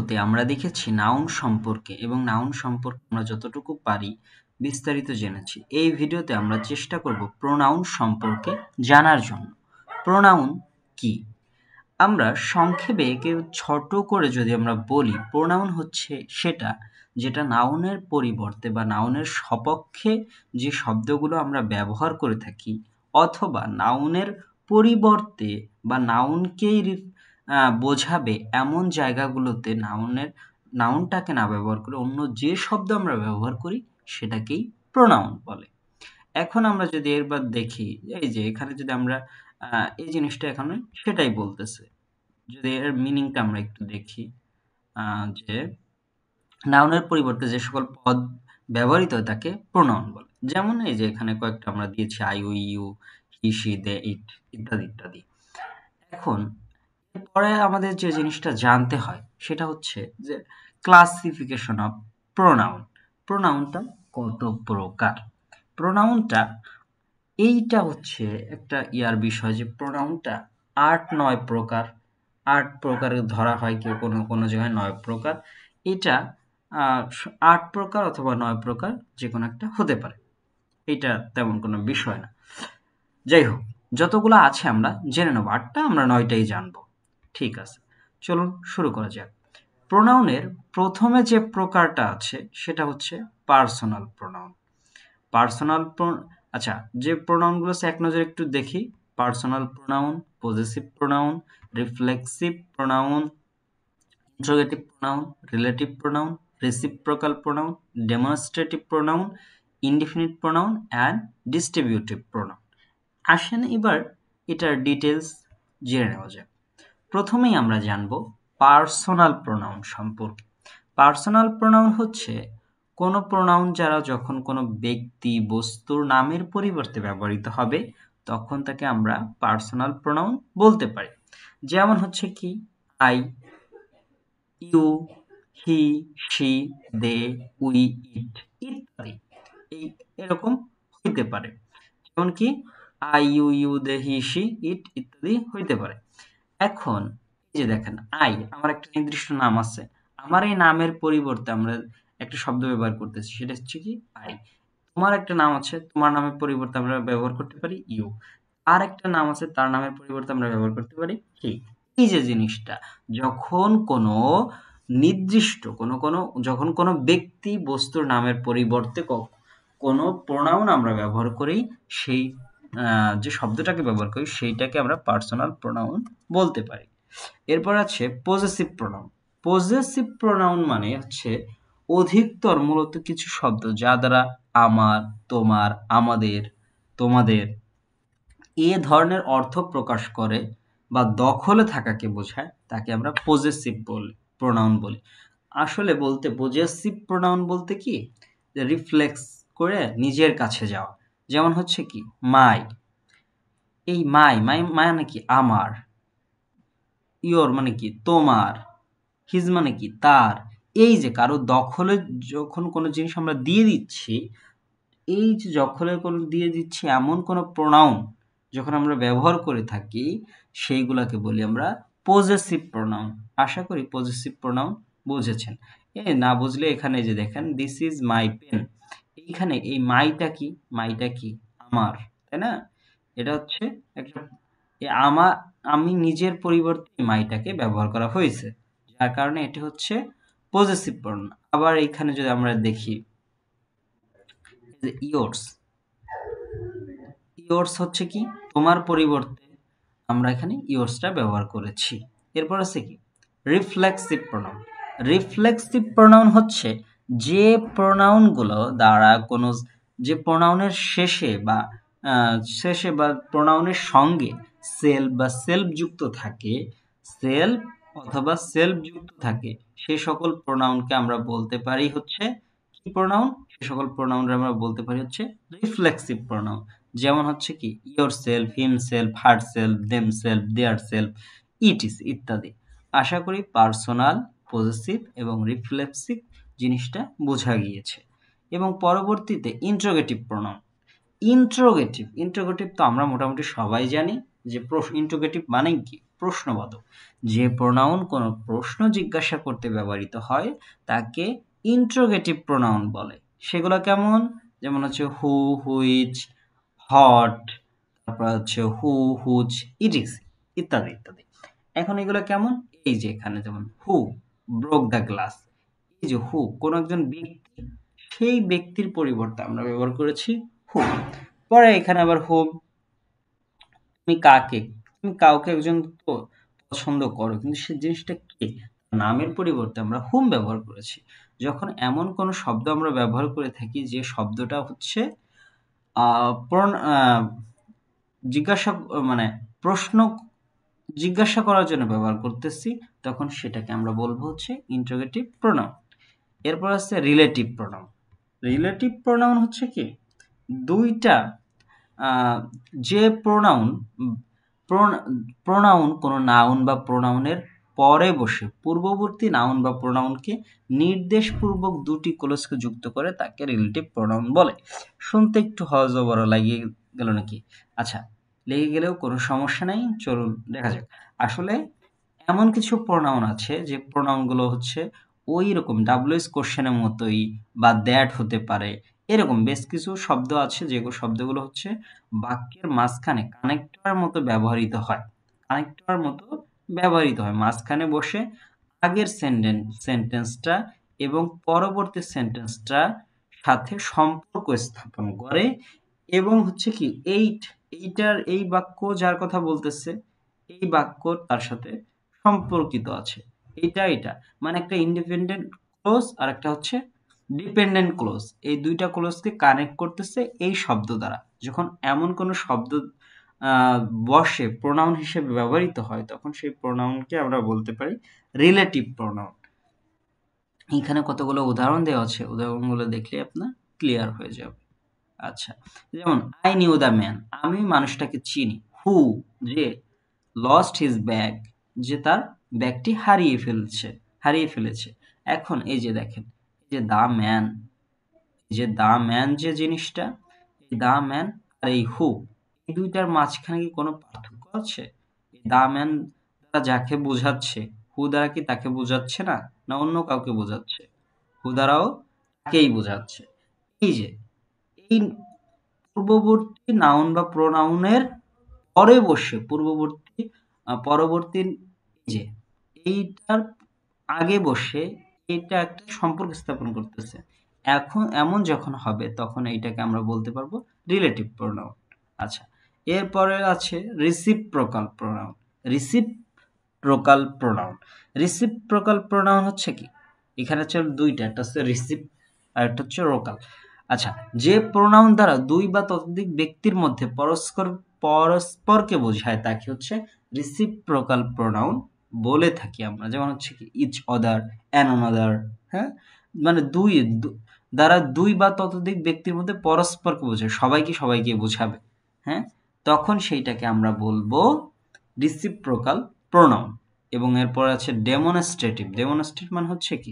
ভিডিওতে আমরা দেখেছি নাউন সম্পর্কে এবং নাউন সম্পর্কে আমরা যতটুকু পারি বিস্তারিত জেনেছি। এই ভিডিওতে আমরা চেষ্টা করব প্রোনাউন সম্পর্কে জানার জন্য। প্রোনাউন কি? আমরা সংক্ষেপে কেউ ছোট করে যদি আমরা বলি, প্রোনাউন হচ্ছে সেটা যেটা নাউনের পরিবর্তে বা নাউনের সপক্ষে যে শব্দগুলো আমরা ব্যবহার করে থাকি, অথবা নাউনের পরিবর্তে বা নাউনকেই বোঝাবে এমন জায়গাগুলোতে নাউনটাকে না ব্যবহার করে অন্য যে শব্দ আমরা ব্যবহার করি সেটাকেই প্রোনাউন বলে। এখন আমরা যদি এবার দেখি, এই যে এখানে যদি আমরা এই জিনিসটা এখানে সেটাই বলতেছে। যদি এর মিনিংটা আমরা একটু দেখি, যে নাউনের পরিবর্তে যে সকল পদ ব্যবহৃত হয় তাকে প্রোনাউন বলে। যেমন এই যে এখানে কয়েকটা আমরা দিয়েছি, I, we, you, he, she, they, it ইত্যাদি ইত্যাদি। এখন এরপরে আমাদের যে জিনিসটা জানতে হয় সেটা হচ্ছে যে ক্লাসিফিকেশন অফ প্রোনাউন। প্রোনাউনটা কত প্রকার? প্রোনাউনটা এইটা হচ্ছে একটা বিষয় যে প্রোনাউনটা ৮-৯ প্রকার। ৮ প্রকারে ধরা হয়, কেউ কোনো জায়গায় ৯ প্রকার। এটা ৮ প্রকার অথবা ৯ প্রকার যে কোনো একটা হতে পারে, এটা তেমন কোনো বিষয় না। যাই হোক, যতগুলো আছে আমরা জেনে নেব। ৮টা আমরা ৯টাই জানবো। ঠিক আছে, চলুন শুরু করা যাক। প্রোনাউনের প্রথমে যে প্রকারটা আছে সেটা হচ্ছে পার্সোনাল প্রোনাউন। আচ্ছা, যে প্রোনাউনগুলো আছে এক নজরে একটু দেখি। Personal pronoun, possessive pronoun, reflexive pronoun, interrogative pronoun, relative pronoun, reciprocal pronoun, demonstrative pronoun, indefinite pronoun and distributive pronoun. আসেন এবার এটার ডিটেলস জেনে নেওয়া যাক। প্রথমেই আমরা জানব পার্সোনাল প্রোনাউন সম্পর্কে। পার্সোনাল প্রোনাউন হচ্ছে কোনো প্রোনাউন যারা যখন কোনো ব্যক্তি বস্তুর নামের পরিবর্তে ব্যবহৃত হবে তখন তাকে আমরা পার্সোনাল প্রোনাউন বলতে পারি। যেমন হচ্ছে কি, I, you, he, she, they, we, it ইত্যাদি এরকম হইতে পারে। যেমন কি, I, you, they, he, she, it ইত্যাদি হইতে পারে। এখন এই যে দেখেন, আই, আমার একটা নির্দিষ্ট নাম আছে, আমার এই নামের পরিবর্তে আমরা একটা শব্দ ব্যবহার করতেছি, সেটা হচ্ছে কি আই। তোমার একটা নাম আছে, তোমার নামের পরিবর্তে আমরা ব্যবহার করতে পারি ইউ। আর একটা নাম আছে, তার নামের পরিবর্তে আমরা ব্যবহার করতে পারি হি। এই যে জিনিসটা, যখন কোনো নির্দিষ্ট যখন কোনো ব্যক্তি বস্তুর নামের পরিবর্তে কোনো প্রোনাউন আমরা ব্যবহার করি, সেই যে শব্দটাকে ব্যবহার করি সেইটাকে আমরা পার্সোনাল প্রোনাউন বলতে পারি। এরপর আছে পজেসিভ প্রোনাউন। পজেসিভ প্রোনাউন মানে হচ্ছে অধিকতর মূলত কিছু শব্দ যা দ্বারা আমার, তোমার, আমাদের, তোমাদের এ ধরনের অর্থ প্রকাশ করে বা দখলে থাকাকে বোঝায়, তাকে আমরা পজেসিভ প্রোনাউন বলি। আসলে বলতে পজেসিভ প্রোনাউন বলতে কি, রিফ্লেক্স করে নিজের কাছে যাওয়া। যেমন হচ্ছে কি, মাই, এই মাই মানে কি আমার, ইয়োর মানে কি তোমার, হিজ মানে কি তার। এই যে কারো দখলে যখন কোনো জিনিস আমরা দিয়ে দিচ্ছি, এই যে দখলে কোনো দিয়ে দিচ্ছি এমন কোনো প্রোনাউন যখন আমরা ব্যবহার করে থাকি সেইগুলাকে বলি আমরা পজেসিভ প্রোনাউন। আশা করি পজেসিভ প্রোনাউন বুঝেছেন। না বুঝলে এখানে যে দেখেন, দিস ইজ মাই পেন, এইখানে এই মাইটা কি আমার, তাই না? এটা হচ্ছে একটা আমি নিজের পরিবর্তে মাইটাকে ব্যবহার করা হয়েছে, যার কারণে এটি হচ্ছে পজেসিভ প্রোনাউন। আবার এইখানে যদি আমরা দেখি, ইয়োর্স হচ্ছে কি তোমার পরিবর্তে আমরা এখানে ইয়োর্সটা ব্যবহার করেছি। এরপর আছে কি, রিফ্লেক্সিভ প্রোনাউন। রিফ্লেক্সিভ প্রোনাউন হচ্ছে যে প্রোনাউনগুলো দ্বারা কোনো যে প্রোনাউনের শেষে বা প্রোনাউনের সঙ্গে সেলফ যুক্ত থাকে, সেলফ অথবা সেলফ যুক্ত থাকে, সে সকল প্রোনাউনকে আমরা বলতে পারি হচ্ছে কি প্রোনাউন, সে সকল প্রোনাউন আমরা বলতে পারি হচ্ছে রিফ্লেক্সিভ প্রোনাউন। যেমন হচ্ছে কি, your self, him self, her self, them self, their self, its ইত্যাদি। আশা করি পার্সোনাল, পজেসিভ এবং রিফ্লেক্সিভ জিনিসটা বোঝা গিয়েছে। এবং পরবর্তীতে ইন্ট্রোগেটিভ প্রোনাউন। ইন্ট্রোগেটিভ তো আমরা মোটামুটি সবাই জানি যে ইন্ট্রোগেটিভ মানে কি, প্রশ্নবোধক। যে প্রোনাউন কোনো প্রশ্ন জিজ্ঞাসা করতে ব্যবহৃত হয় তাকে ইন্ট্রোগেটিভ প্রোনাউন বলে। সেগুলো কেমন? যেমন হচ্ছে হু, হুইচ, হট, তারপর হচ্ছে হু, হুচ, ইটিস ইত্যাদি ইত্যাদি। এখন এগুলো কেমন? এই যে এখানে যেমন হু ব্রোক দ্য গ্লাস, এই যে হু কোন একজন ব্যক্তি, সেই ব্যক্তির পরিবর্তে আমরা ব্যবহার করেছি হু। পরে এখানে আবার হুম, তুমি কাউকে একজন পছন্দ করো, কিন্তু সে জিনিসটা কে, নামের পরিবর্তে আমরা হুম ব্যবহার করেছি। যখন এমন কোনো শব্দ আমরা ব্যবহার করে থাকি যে শব্দটা হচ্ছে জিজ্ঞাসা মানে প্রশ্ন জিজ্ঞাসা করার জন্য ব্যবহার করতেছি, তখন সেটাকে আমরা বলবো হচ্ছে ইন্টারোগেটিভ প্রোনাউন। এরপর আছে রিলেটিভ প্রোনাউন। রিলেটিভ প্রোনাউন হচ্ছে কি, দুইটা যে প্রোনাউন কোনো নাউন বা প্রোনাউনের পরে বসে পূর্ববর্তী নাউন বা প্রোনাউনকে নির্দেশপূর্বক দুটি ক্লোজকে যুক্ত করে তাকে রিলেটিভ প্রোনাউন বলে। শুনতে একটু হজবড় লাগিয়ে গেল নাকি? আচ্ছা, লেগে গেলেও কোনো সমস্যা নাই, চলুন দেখা যাক। আসলে এমন কিছু প্রোনাউন আছে যে প্রোনাউনগুলো হচ্ছে ওই রকম ডাব্লিউএস কোশ্চেনের মতোই, বা দ্যাট হতে পারে, এরকম বেশ কিছু শব্দ আছে যেগুলো শব্দগুলো হচ্ছে বাক্যের মাঝখানে কানেক্টরের মতো ব্যবহৃত হয়। মাঝখানে বসে আগের সেন্টেন্সটা এবং পরবর্তী সেন্টেন্সটা সাথে সম্পর্ক স্থাপন করে, এবং হচ্ছে কি এই বাক্য যার কথা বলতেছে এই বাক্য তার সাথে সম্পর্কিত আছে। এটা মানে একটা ইন্ডিপেন্ডেন্ট ক্লোজ আর একটা হচ্ছে ডিপেন্ডেন্ট ক্লোজ, এই দুইটা ক্লোজকে কানেক্ট করতেছে এই শব্দ দ্বারা। যখন এমন কোনো শব্দ বসে প্রোনাউন হিসেবে ব্যবহৃত হয়, তখন সেই প্রোনাউনকে আমরা বলতে পারি রিলেটিভ প্রোনাউন। এখানে কতগুলো উদাহরণ দেওয়া আছে, উদাহরণগুলো দেখলে আপনার ক্লিয়ার হয়ে যাবে। আচ্ছা, যেমন আই নিউ দ্য ম্যান, আমি মানুষটাকে চিনি। হু, যে লস্ট হিজ ব্যাগ, যে তার ব্যাগটি হারিয়ে ফেলেছে। এখন এই যে দেখেন, এই যে দ্য ম্যান যে জিনিসটা, এই দ্য ম্যান আর এই হু, এই দুইটার মাঝখানে কি কোনো পার্থক্য আছে? দ্য ম্যান দ্বারা যাকে বোঝাচ্ছে, হু দ্বারা কি তাকে বোঝাচ্ছে না, না অন্য কাউকে বোঝাচ্ছে? হু দ্বারাও তাকেই বোঝাচ্ছে। এই যে এই পূর্ববর্তী নাউন বা প্রোনাউনের পরে বসে পরবর্তী যে এইটার আগে বসে এটা একটা সম্পর্ক স্থাপন করতেছে। এখন এমন যখন হবে তখন এইটাকে আমরা বলতে পারবো রিলেটিভ প্রোনাউন। আচ্ছা, এরপরে আছে রিসিপ্রোকাল প্রোনাউন। রিসিপ্রোকাল প্রোনাউন হচ্ছে কি, এখানে হচ্ছে দুইটা, একটা হচ্ছে রিসিপ আর একটা হচ্ছে রোকাল। আচ্ছা, যে প্রোনাউন দ্বারা দুই বা ততোধিক ব্যক্তির মধ্যে পরস্পরকে বোঝায় তাকে হচ্ছে রিসিপ্রোকাল প্রোনাউন বলে থাকি আমরা। যেমন হচ্ছে কি ইচ অদার, অ্যান অনাদার, হ্যাঁ, মানে দ্বারা দুই বা ততোধিক ব্যক্তির মধ্যে পরস্পরকে বোঝায়, সবাইকে বোঝাবে, হ্যাঁ, তখন সেইটাকে আমরা বলবো রিসিপ্রোকাল প্রোনাউন। এবং এরপর আছে ডেমনস্ট্রেটিভ মানে হচ্ছে কি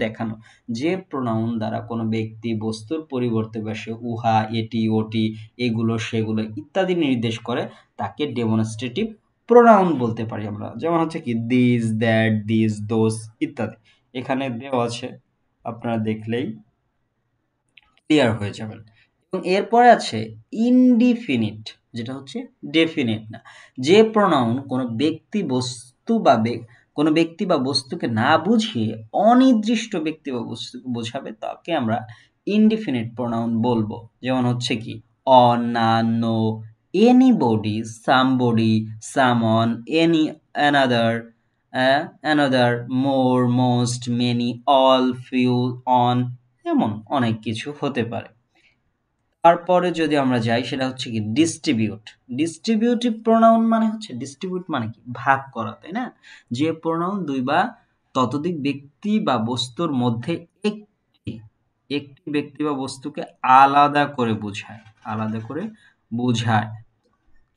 দেখানো। যে প্রোনাউন দ্বারা কোনো ব্যক্তি বস্তুর পরিবর্তে বসে উহা, এটি, ওটি, এগুলো, সেগুলো ইত্যাদি নির্দেশ করে তাকে ডেমনস্ট্রেটিভ প্রোনাউন বলতে পারি আমরা। যেমন হচ্ছে কি দিস, দ্যাট, দিস, দোস ইত্যাদি। এখানে দেওয়া আছে, আপনারা দেখলেই ক্লিয়ার হয়ে যাবেন। এবং এরপরে আছে ইনডিফিনিট, যেটা হচ্ছে ডেফিনিট না। যে প্রোনাউন কোনো ব্যক্তি বা বস্তুকে না বুঝিয়ে অনির্দিষ্ট ব্যক্তি বা বস্তুকে বোঝাবে তাকে আমরা ইনডিফিনিট প্রোনাউন বলবো। যেমন হচ্ছে কি অন, না, নো, এনিবডি, সামবডি, সামন, another, more, most, many, all, few, on, এমন অনেক কিছু হতে পারে। তারপরে যদি আমরা যাই সেটা হচ্ছে কি ডিস্ট্রিবিউটিভ প্রোনাউন মানে হচ্ছে ডিস্ট্রিবিউট মানে কি ভাগ করা, তাই না? যে প্রোনাউন দুই বা ততোধিক ব্যক্তি বা বস্তুর মধ্যে একটি ব্যক্তি বা বস্তুকে আলাদা করে বোঝায়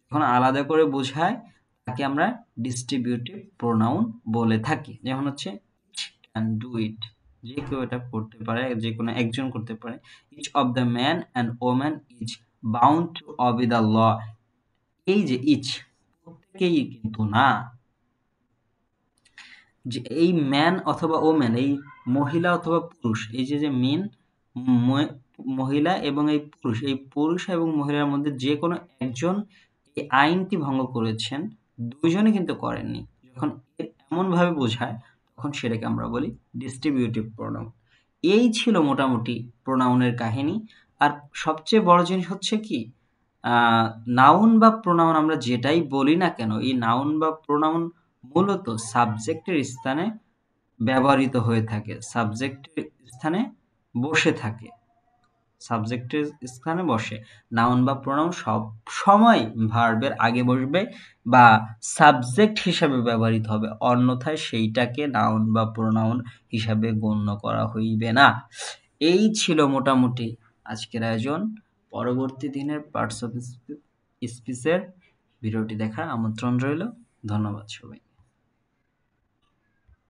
যখন আলাদা করে বোঝায় তাকে আমরা ডিস্ট্রিবিউটিভ প্রোনাউন বলে থাকি। যেমন হচ্ছে ক্যান ডু ইট, যে কেউ এটা করতে পারে, যে কোনো একজন করতে পারে। Each of the man and woman is bound to obey the law, এই যে ইচ প্রত্যেকেই কিন্তু না। যে এই ম্যান অথবা ওমেন, এই মহিলা অথবা পুরুষ, এই যে মেন মহিলা এবং এই পুরুষ এবং মহিলার মধ্যে যে কোনো একজন এই আইনটি ভঙ্গ করেছেন, দুইজনে কিন্তু করেননি। যখন এমনভাবে বোঝায় তখন সেটাকে আমরা বলি ডিস্ট্রিবিউটিভ প্রোনাউন। এই ছিল মোটামুটি প্রোনাউনের কাহিনী। আর সবচেয়ে বড় জিনিস হচ্ছে কি, নাউন বা প্রোনাউন আমরা যেটাই বলি না কেন, এই নাউন বা প্রোনাউন মূলত সাবজেক্টের স্থানে ব্যবহৃত হয়ে থাকে, সাবজেক্টের স্থানে বসে থাকে, সাবজেক্টের স্থানে বসে। নাউন বা প্রোনাউন সব সময় ভার্বের আগে বসবে বা সাবজেক্ট হিসাবে ব্যবহৃত হবে, অন্যথায় সেইটাকে নাউন বা প্রোনাউন হিসাবে গণ্য করা হইবে না। এই ছিল মোটামুটি আজকের আয়োজন। পরবর্তী দিনের পার্টস অফ স্পিচের ভিডিওটি দেখার আমন্ত্রণ রইল। ধন্যবাদ সবাই।